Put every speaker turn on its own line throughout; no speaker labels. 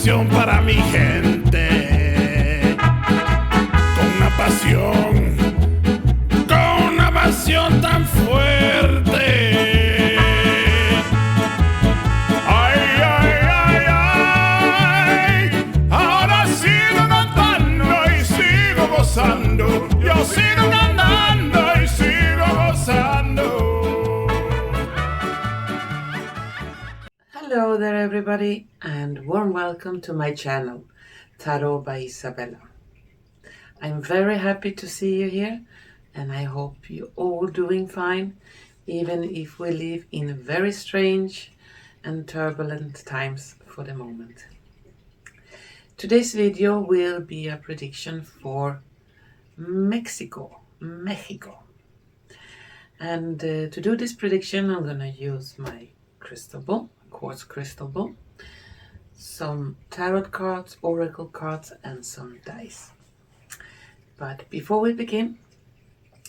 canción para mi gente, con una pasión tan fuerte. Ay, ay, ay, ay, ahora sigo cantando y sigo gozando, yo sigo cantando y sigo gozando.
Hello there everybody and warm welcome to my channel, Tarot by Izabela. I'm very happy to see you here and I hope you're all doing fine, even if we live in very strange and turbulent times for the moment. Today's video will be a prediction for Mexico. And to do this prediction I'm going to use my crystal ball, quartz crystal ball, some tarot cards, oracle cards and some dice. But before we begin,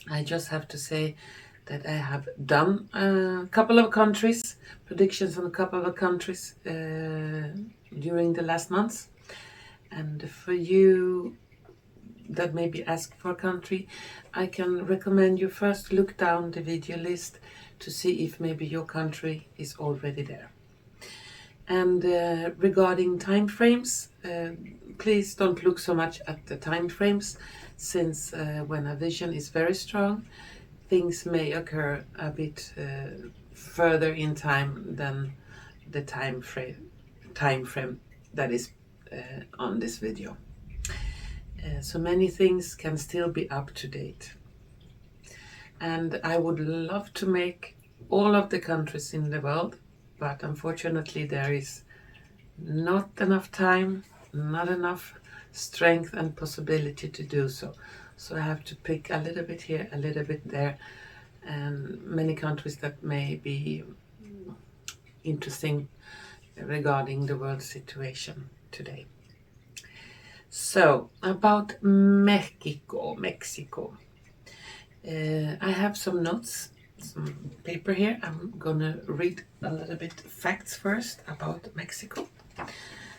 I just have to say that I have done a couple of countries, predictions on a couple of countries during the last months. And for you that maybe ask for a country, I can recommend you first look down the video list to see if maybe your country is already there. And regarding time frames, please don't look so much at the time frames, since when a vision is very strong, things may occur a bit further in time than the time frame that is on this video. So many things can still be up to date. And I would love to make all of the countries in the world, but unfortunately there is not enough time, not enough strength and possibility to do so. So I have to pick a little bit here, a little bit there, and many countries that may be interesting regarding the world situation today. So about Mexico. I have some notes, some paper here. I'm gonna read a little bit facts first about Mexico,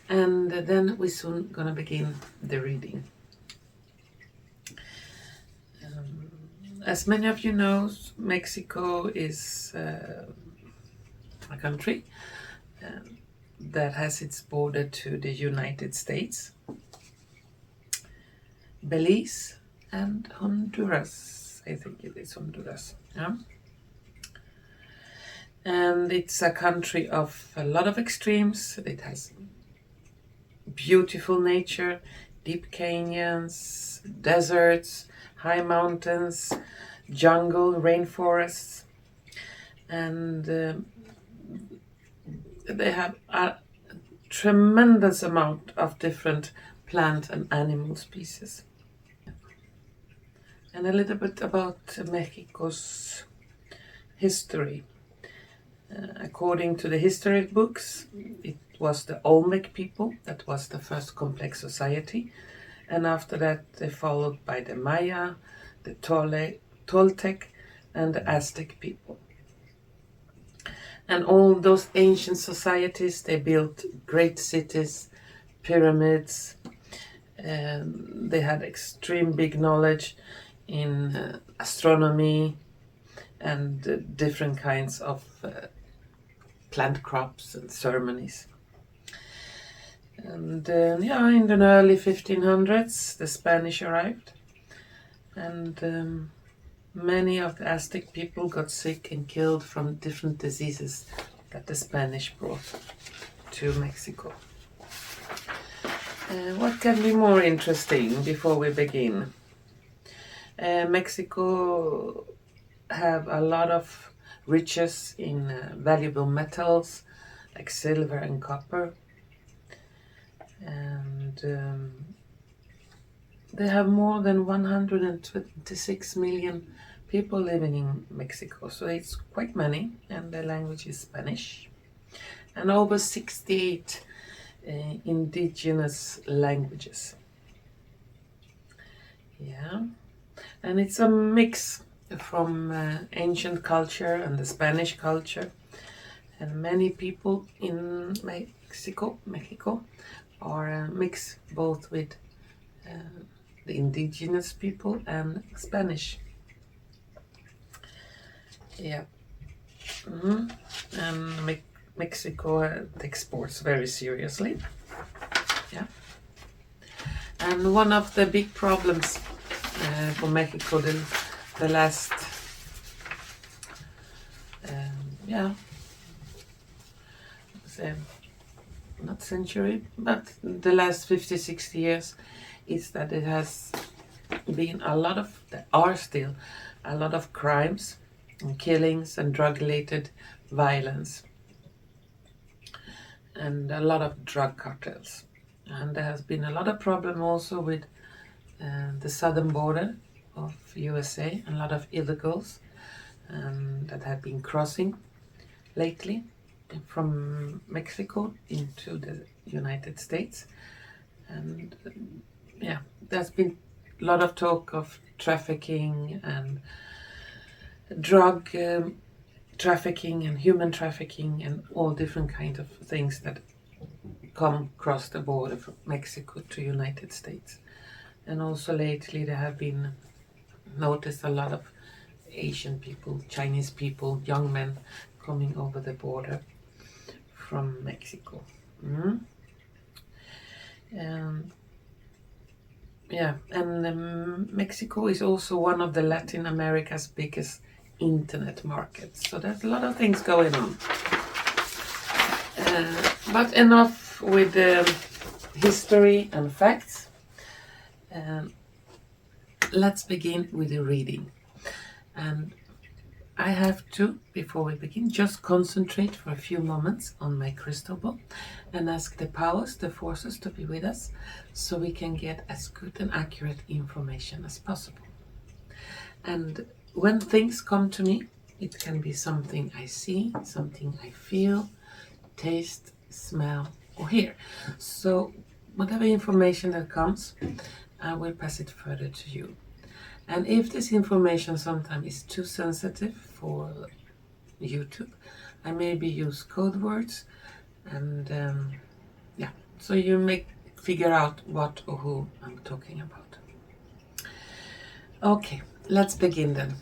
and then we're soon gonna begin the reading. As many of you know, Mexico is a country that has its border to the United States, Belize and Honduras. I think it is Honduras, yeah. And it's a country of a lot of extremes. It has beautiful nature, deep canyons, deserts, high mountains, jungle, rainforests, and they have a tremendous amount of different plant and animal species. And a little bit about Mexico's history. According to the history books, it was the Olmec people that was the first complex society, and after that they followed by the Maya, the Toltec and the Aztec people. And all those ancient societies, they built great cities, pyramids, and they had extreme big knowledge in astronomy and different kinds of plant crops and ceremonies. And in the early 1500s the Spanish arrived, and many of the Aztec people got sick and killed from different diseases that the Spanish brought to Mexico. What can be more interesting before we begin? Mexico have a lot of riches in valuable metals like silver and copper, and they have more than 126 million people living in Mexico, so it's quite many, and the language is Spanish, and over 68 indigenous languages. Yeah. And it's a mix from ancient culture and the Spanish culture, and many people in Mexico are a mix both with the indigenous people and Spanish. Yeah. And Mexico takes sports very seriously. Yeah. And one of the big problems for Mexico the last not century, but the last 50, 60 years is that it has been there are still a lot of crimes and killings and drug-related violence and a lot of drug cartels. And there has been a lot of problem also with the southern border of USA, and a lot of illegals that have been crossing lately from Mexico into the United States. And there's been a lot of talk of trafficking and drug trafficking and human trafficking and all different kinds of things that come across the border from Mexico to United States. And also lately there have been noticed a lot of Asian people, Chinese people, young men coming over the border from Mexico. And Mexico is also one of the Latin America's biggest internet markets. So there's a lot of things going on. But enough with the history and facts. Let's begin with the reading. And I have to, before we begin, just concentrate for a few moments on my crystal ball and ask the powers, the forces to be with us so we can get as good and accurate information as possible. And when things come to me, it can be something I see, something I feel, taste, smell, or hear. So whatever information that comes, I will pass it further to you. And if this information sometimes is too sensitive for YouTube, I maybe use code words, and so you may figure out what or who I'm talking about. Okay, let's begin then.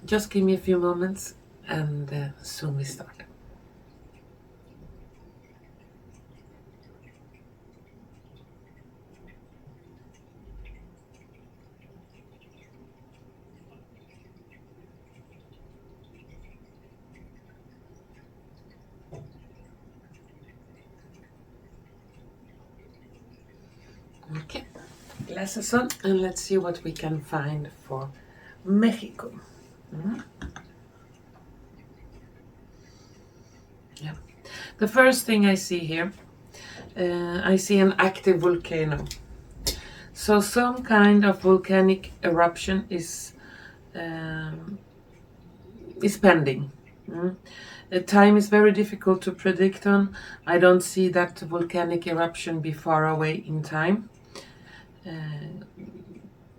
Just give me a few moments and soon we start. Okay, glasses on, and let's see what we can find for Mexico. Yeah, the first thing I see here, I see an active volcano. So some kind of volcanic eruption is pending. The time is very difficult to predict on. I don't see that volcanic eruption be far away in time.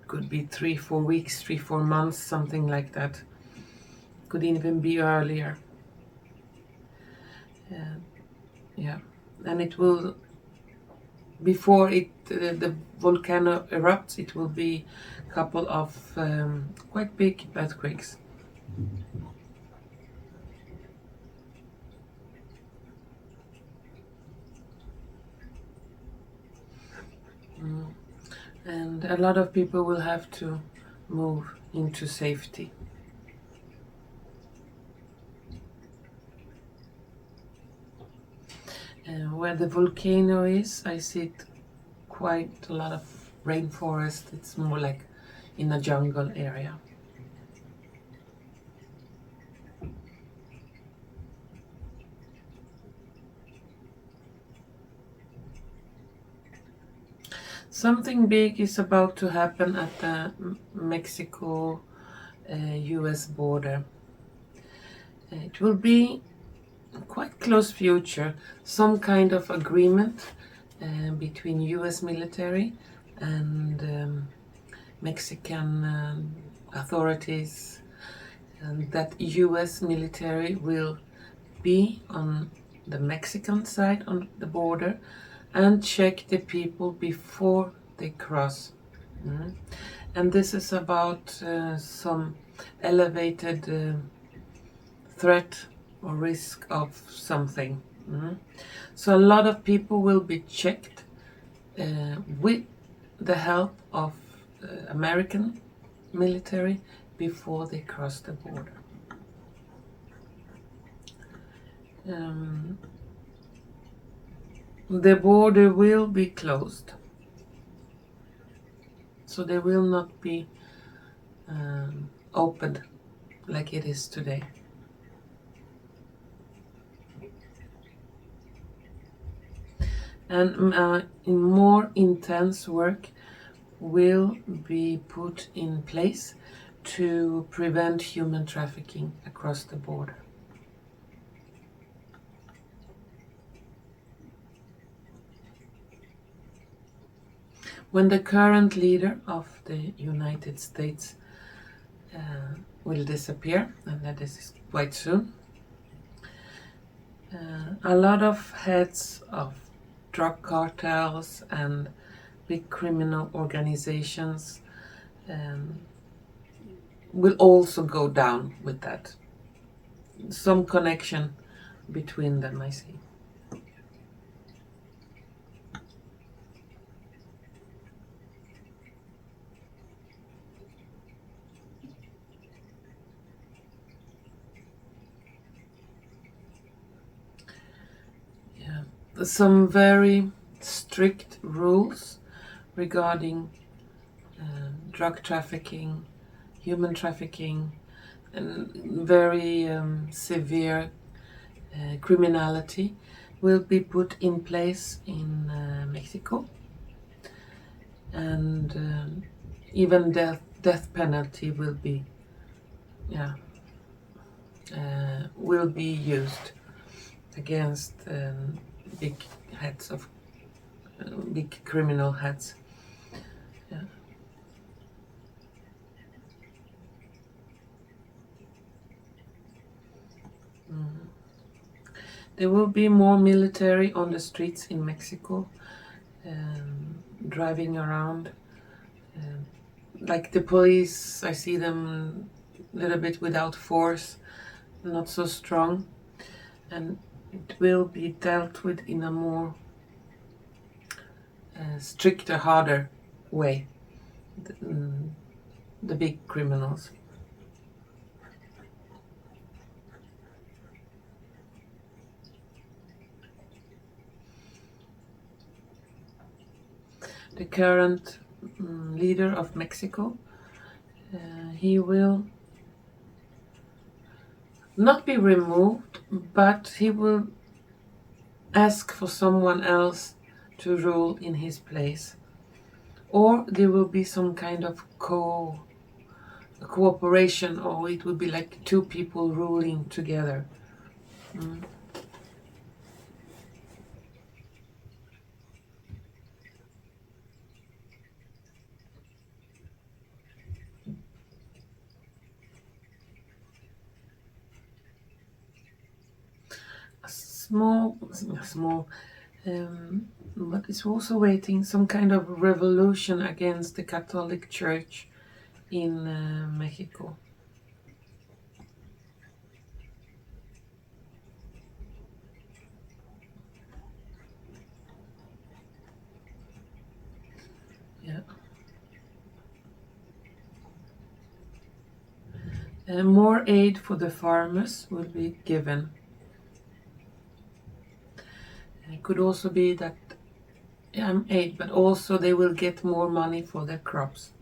Could be 3-4 weeks, 3-4 months, something like that. Could even be earlier. And it will, before the volcano erupts, it will be a couple of quite big earthquakes. And a lot of people will have to move into safety. Where the volcano is, I see quite a lot of rainforest. It's more like in a jungle area. Something big is about to happen at the Mexico-US border. It will be quite close future, some kind of agreement between US military and Mexican authorities, and that US military will be on the Mexican side on the border, and check the people before they cross. And this is about some elevated threat or risk of something. So a lot of people will be checked with the help of American military before they cross the border. The border will be closed, so they will not be opened like it is today. And in more intense work will be put in place to prevent human trafficking across the border. When the current leader of the United States will disappear, and that is quite soon, a lot of heads of drug cartels and big criminal organizations will also go down with that. Some connection between them, I see. Some very strict rules regarding drug trafficking, human trafficking, and very severe criminality will be put in place in Mexico, and even death penalty will be used against big heads of big criminal heads. There will be more military on the streets in Mexico, driving around. Like the police, I see them a little bit without force, not so strong, and it will be dealt with in a more stricter, harder way, the big criminals. The current leader of Mexico, he will not be removed, but he will ask for someone else to rule in his place, or there will be some kind of cooperation, or it will be like two people ruling together. Small, but it's also waiting some kind of revolution against the Catholic Church in Mexico. More aid for the farmers will be given. It could also be that aid, but also they will get more money for their crops.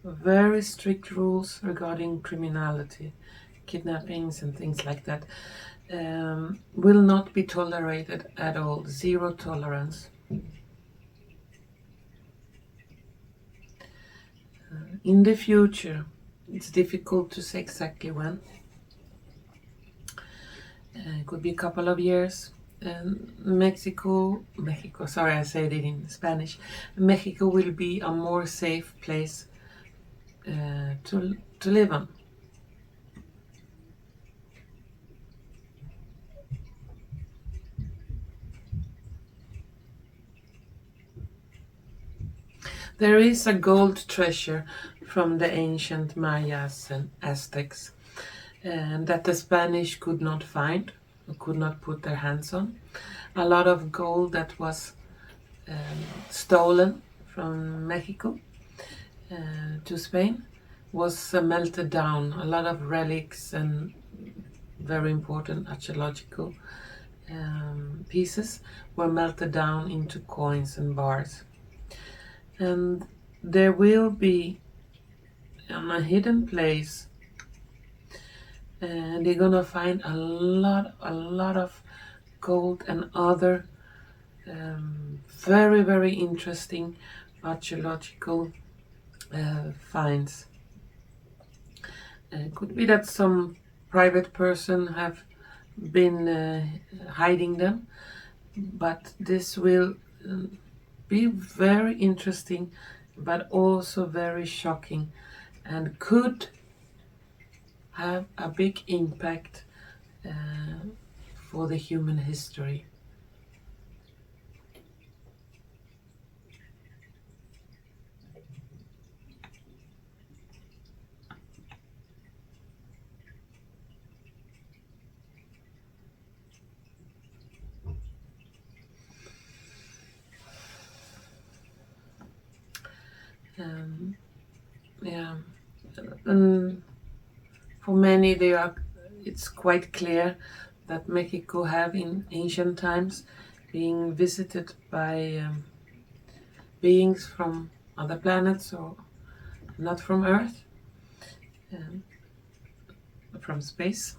Very strict rules regarding criminality, kidnappings and things like that will not be tolerated at all. Zero tolerance. In the future, it's difficult to say exactly when. It could be a couple of years. Mexico, sorry, I said it in Spanish. Mexico will be a more safe place to live on. There is a gold treasure from the ancient Mayas and Aztecs that the Spanish could not find, could not put their hands on. A lot of gold that was stolen from Mexico to Spain was melted down. A lot of relics and very important archaeological pieces were melted down into coins and bars. And there will be on a hidden place, and they're gonna find a lot of gold and other very, very interesting archaeological finds. Could be that some private person have been hiding them, but this will be very interesting, but also very shocking, and could have a big impact for the human history. Yeah, and for many, it's quite clear that Mexico have in ancient times being visited by beings from other planets or not from Earth, from space.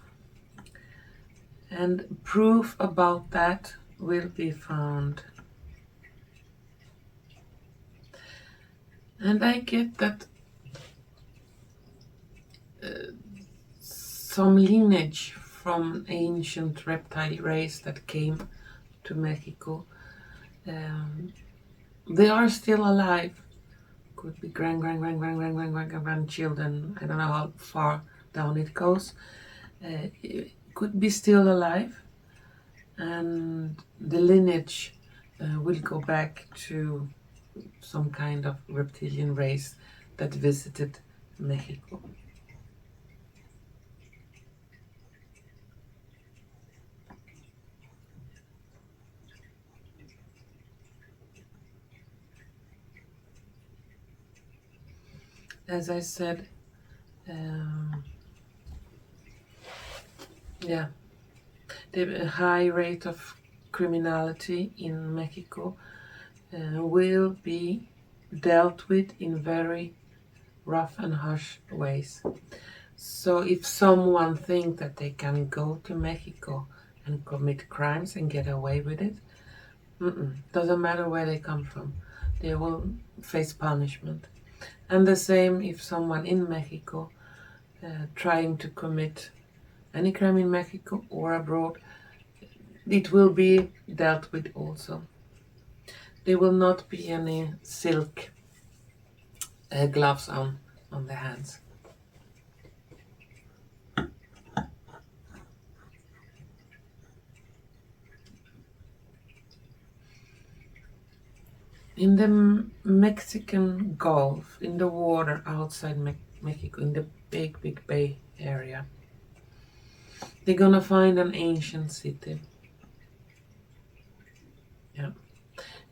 And proof about that will be found. And I get that some lineage from ancient reptile race that came to Mexico, they are still alive. Could be grandchildren. I don't know how far down it goes. It could be still alive, and the lineage will go back to some kind of reptilian race that visited Mexico. As I said, yeah, the high rate of criminality in Mexico will be dealt with in very rough and harsh ways. So if someone thinks that they can go to Mexico and commit crimes and get away with it, doesn't matter where they come from, they will face punishment. And the same if someone in Mexico trying to commit any crime in Mexico or abroad, it will be dealt with also. There will not be any silk gloves on the hands. In the Mexican Gulf, in the water outside Mexico, in the big bay area, they're gonna find an ancient city. Yeah,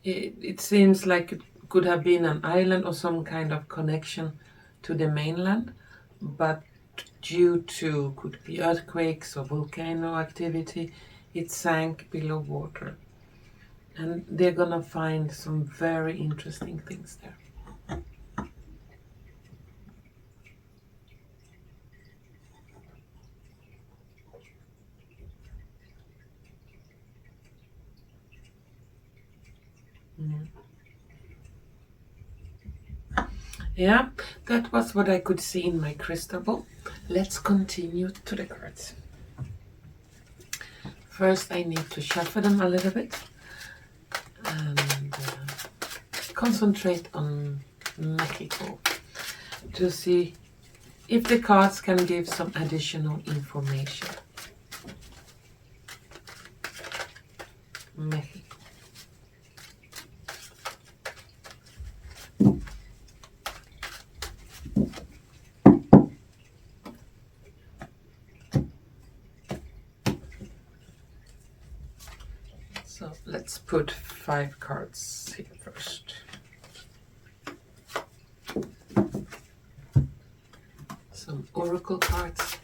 it seems like it could have been an island or some kind of connection to the mainland, but due to could be earthquakes or volcano activity, it sank below water. And they're gonna find some very interesting things there. Yeah, that was what I could see in my crystal ball. Let's continue to the cards. First, I need to shuffle them a little bit and concentrate on Mexico. to see if the cards can give some additional information. Mexico. So let's put 5 cards here first. Some oracle cards.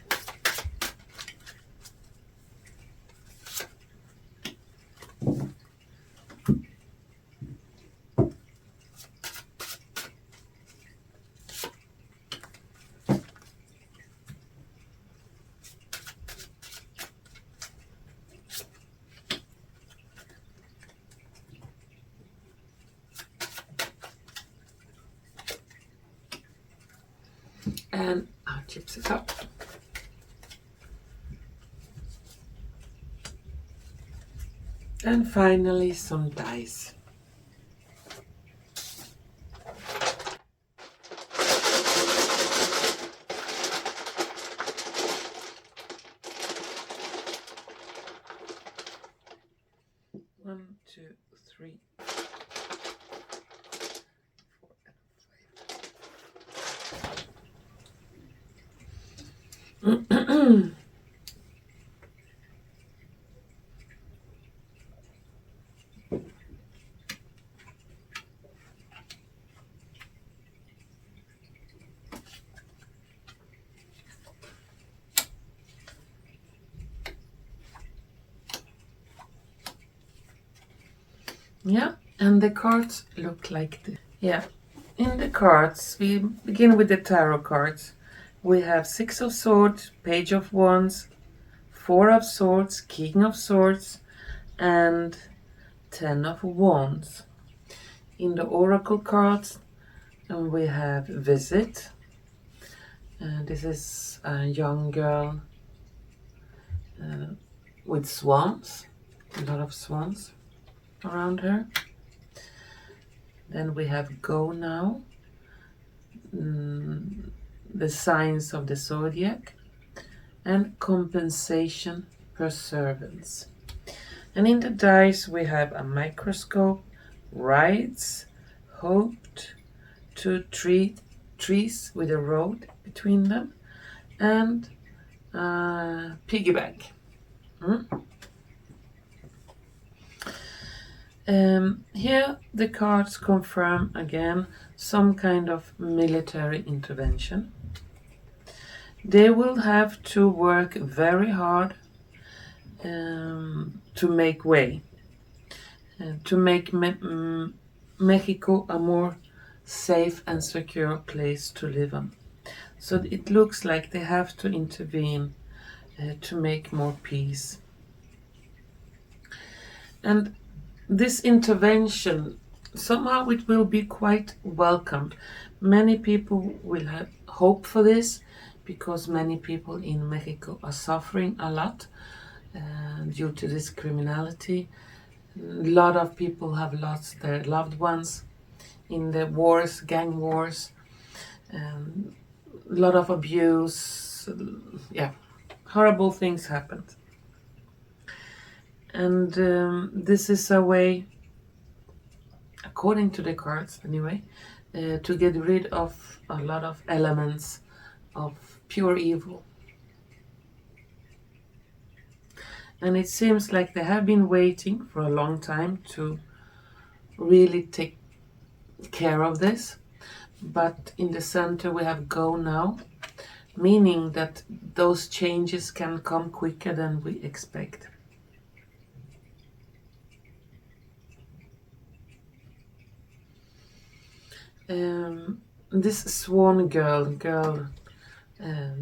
And I'll chips it up. And finally some dice. One, two, three, 4 and 5. Yeah, and the cards look like this. Yeah, in the cards, we begin with the tarot cards. We have 6 of Swords, Page of Wands, 4 of Swords, King of Swords, and 10 of Wands. In the oracle cards, we have Visit. This is a young girl with swans, a lot of swans around her. Then we have Go Now, the signs of the zodiac, and compensation, perseverance. And in the dice we have a microscope, rides, hoped, 2 trees with a road between them, and piggyback. Here the cards confirm again some kind of military intervention. They will have to work very hard to make way, to make Mexico a more safe and secure place to live on. So it looks like they have to intervene to make more peace. And this intervention, somehow it will be quite welcomed. Many people will have hope for this because many people in Mexico are suffering a lot due to this criminality. A lot of people have lost their loved ones in the wars, gang wars, a lot of abuse. Yeah, horrible things happened. And this is a way, according to the cards anyway, to get rid of a lot of elements of pure evil. And it seems like they have been waiting for a long time to really take care of this. But in the center we have Go Now, meaning that those changes can come quicker than we expect. This swan girl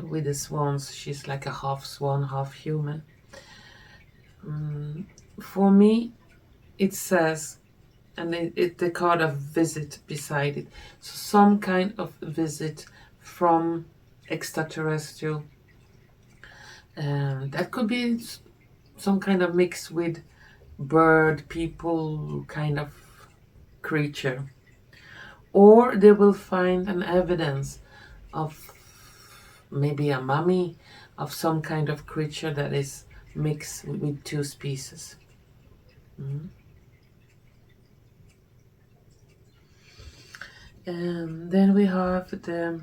with the swans, she's like a half swan, half human. For me, it says, and the card of visit beside it, so some kind of visit from extraterrestrial. That could be some kind of mix with bird, people kind of creature. Or they will find an evidence of maybe a mummy of some kind of creature that is mixed with two species. And then we have the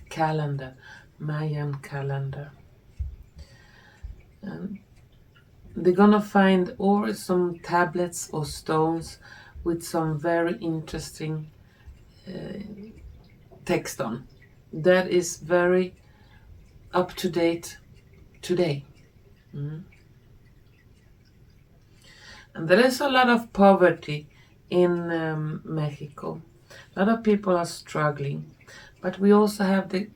calendar, Mayan calendar. And they're gonna find or some tablets or stones with some very interesting text on. That is very up to date today. And there is a lot of poverty in Mexico. A lot of people are struggling, but we also have the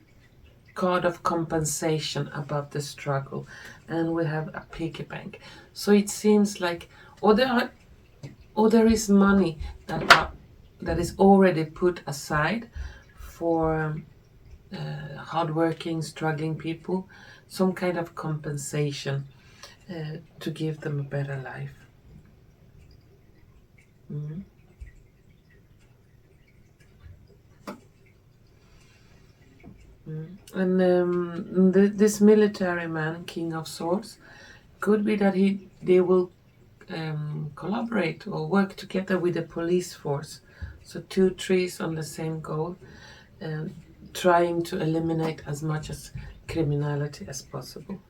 card of compensation about the struggle, and we have a piggy bank. So it seems like, or there is money that is already put aside for hardworking, struggling people, some kind of compensation to give them a better life. And this military man, King of Swords, could be that they will collaborate or work together with the police force. So two trees on the same goal, trying to eliminate as much as criminality as possible.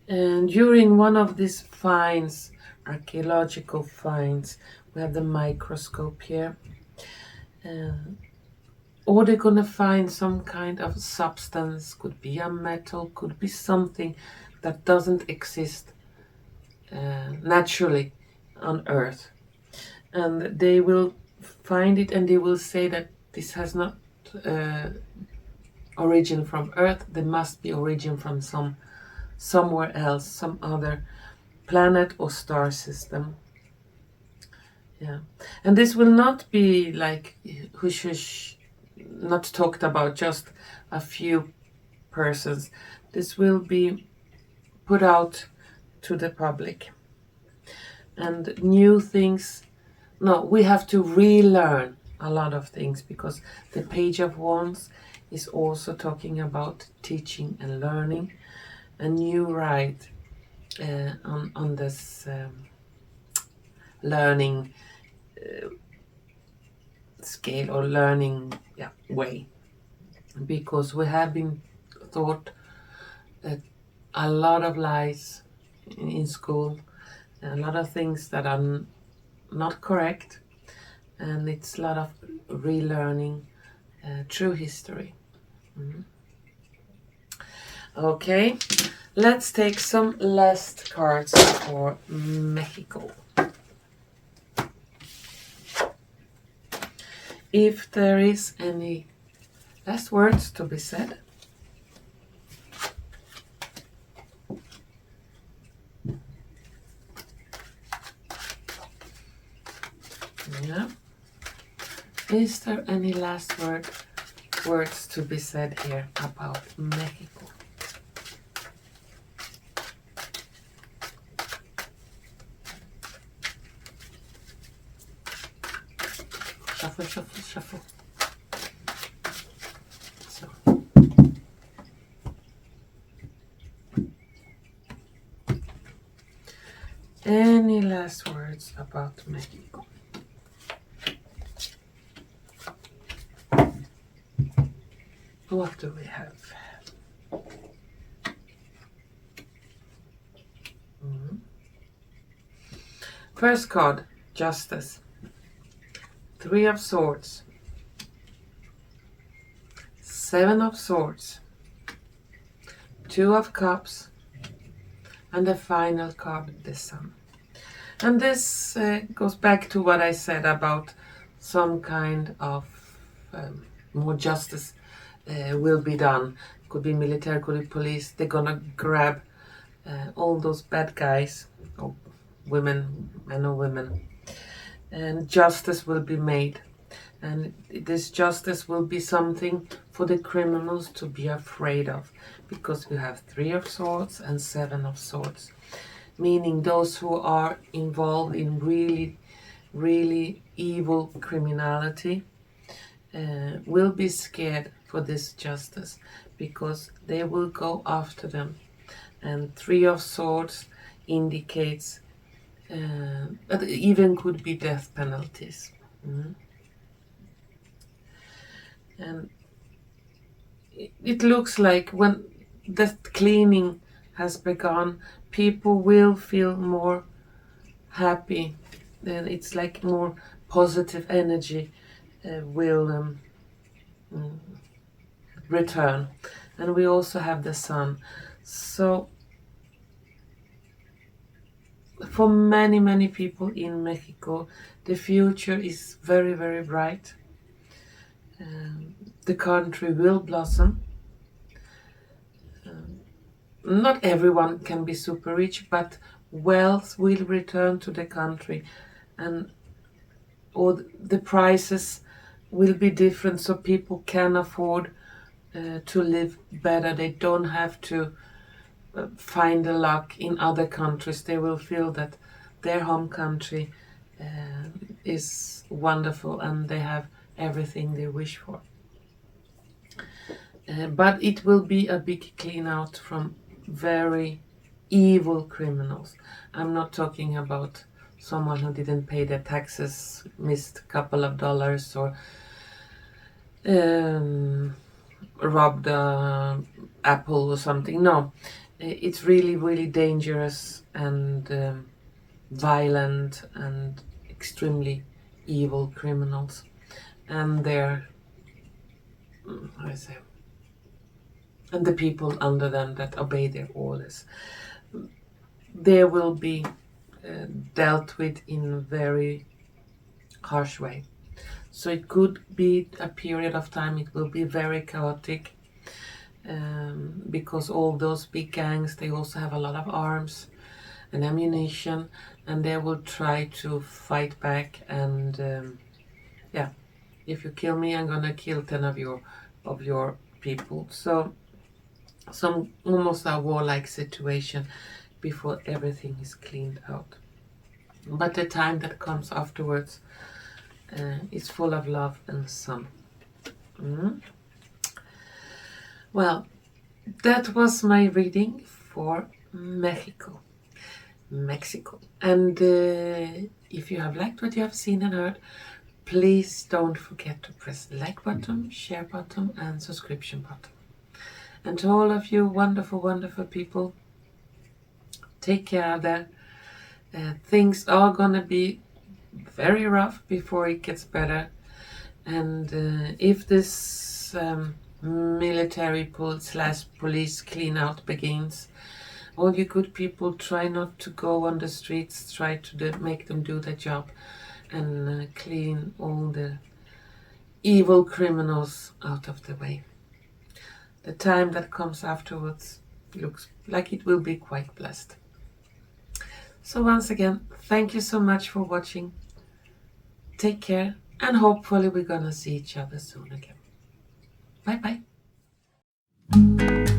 And during one of these finds, archaeological finds, we have the microscope here. Or they're gonna find some kind of substance, could be a metal, could be something that doesn't exist naturally on Earth. And they will find it and they will say that this has not origin from Earth, there must be origin from somewhere else, some other planet or star system. Yeah, and this will not be like hush, not talked about just a few persons. This will be put out to the public. And new things, no, we have to relearn a lot of things, because the Page of Wands is also talking about teaching and learning. And you write on this learning scale or learning way, because we have been taught a lot of lies in school, a lot of things that are not correct, and it's a lot of relearning true history. Okay, let's take some last cards for Mexico. If there is any last words to be said. Yeah. Is there any last words to be said here about Mexico? Shuffle, shuffle, shuffle. So. Any last words about Mexico? What do we have? First card, Justice. 3 of Swords. 7 of Swords. 2 of Cups. And the final card, the Sun. And this goes back to what I said about some kind of more justice will be done. Could be military, could be police. They're gonna grab all those bad guys, or women, men or women, and justice will be made. And this justice will be something for the criminals to be afraid of, because we have 3 of Swords and 7 of Swords, meaning those who are involved in really, really evil criminality. will be scared for this justice, because they will go after them. And 3 of Swords indicates that even could be death penalties. And it looks like when that cleaning has begun, people will feel more happy. Then it's like more positive energy will return. And we also have the sun. So for many people in Mexico, the future is very, very bright. The country will blossom. Not everyone can be super rich, but wealth will return to the country, and all the prices will be different, so people can afford to live better. They don't have to find the luck in other countries. They will feel that their home country is wonderful and they have everything they wish for. But it will be a big clean out from very evil criminals. I'm not talking about someone who didn't pay their taxes, missed a couple of dollars, or robbed an apple or something. No, it's really dangerous and violent and extremely evil criminals, and they're and the people under them that obey their orders. They will be dealt with in a very harsh way. So it could be a period of time, it will be very chaotic, because all those big gangs, they also have a lot of arms and ammunition, and they will try to fight back. And yeah, if you kill me, I'm gonna kill 10 of your people. So almost a warlike situation before everything is cleaned out. But the time that comes afterwards is full of love and sun. Well, that was my reading for Mexico. And if you have liked what you have seen and heard, please don't forget to press the like button, share button, and subscription button. And to all of you wonderful people, take care there. Things are gonna be very rough before it gets better. And if this military police clean out begins, all you good people, try not to go on the streets, try to make them do their job and clean all the evil criminals out of the way. The time that comes afterwards looks like it will be quite blessed. So once again, thank you so much for watching. Take care, and hopefully we're gonna see each other soon again. Bye bye.